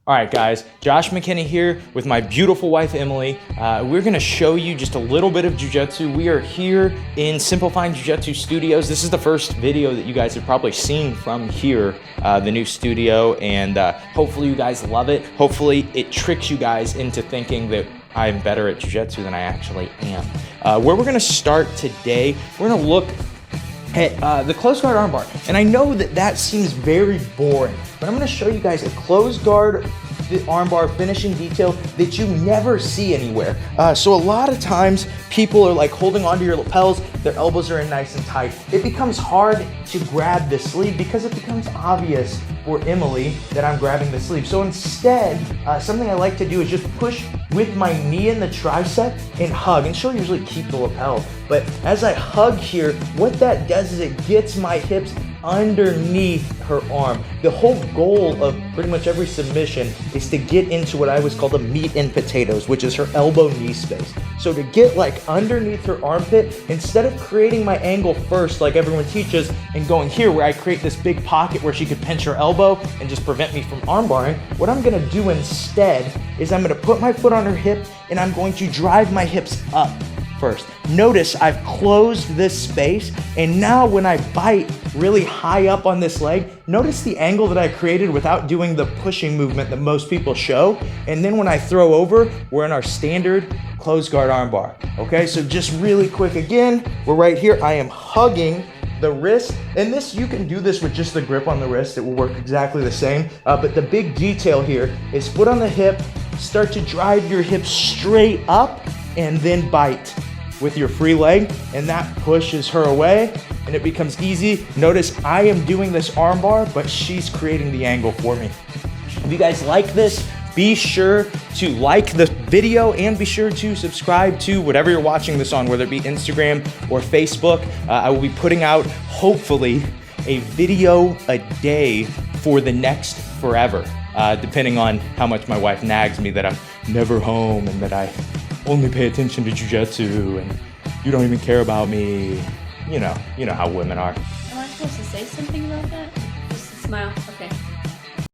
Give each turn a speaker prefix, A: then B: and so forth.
A: All right, guys, Josh McKinney here with my beautiful wife, Emily. We're gonna show you just a little bit of jiu-jitsu. We are here in Simplifying Jiu-Jitsu Studios. This is the first video that you guys have probably seen from here, the new studio, and hopefully you guys love it. Hopefully it tricks you guys into thinking that I'm better at jiu-jitsu than I actually am. Where we're gonna start today, we're gonna look at the closed guard armbar. And I know that that seems very boring, but I'm gonna show you guys a closed guard armbar finishing detail that you never see anywhere. So a lot of times people are like holding onto your lapels, their elbows are in nice and tight. It becomes hard to grab the sleeve because it becomes obvious for Emily that I'm grabbing the sleeve. So instead, something I like to do is just push with my knee in the tricep and hug, and she'll usually keep the lapel. But as I hug here, what that does is it gets my hips underneath her arm. The whole goal of pretty much every submission is to get into what I always call the meat and potatoes, which is her elbow knee space. So to get like underneath her armpit, instead of creating my angle first like everyone teaches and going here where I create this big pocket where she could pinch her elbow and just prevent me from arm barring, what I'm gonna do instead is I'm gonna put my foot on her hip and I'm going to drive my hips up first. Notice I've closed this space, and now when I bite really high up on this leg, notice the angle that I created without doing the pushing movement that most people show. And then when I throw over, we're in our standard closed guard armbar. Okay, so just really quick again, we're right here. I am hugging the wrist, and this, you can do this with just the grip on the wrist. It will work exactly the same. But the big detail here is foot on the hip, start to drive your hips straight up, and then bite with your free leg, and that pushes her away and it becomes easy. Notice I am doing this armbar, but she's creating the angle for me. If you guys like this, be sure to like the video and be sure to subscribe to whatever you're watching this on, whether it be Instagram or Facebook. I will be putting out, hopefully, a video a day for the next forever, depending on how much my wife nags me that I'm never home and that I only pay attention to jiu-jitsu and you don't even care about me. You know how women are.
B: Am I supposed to say something about that? Just smile. Okay.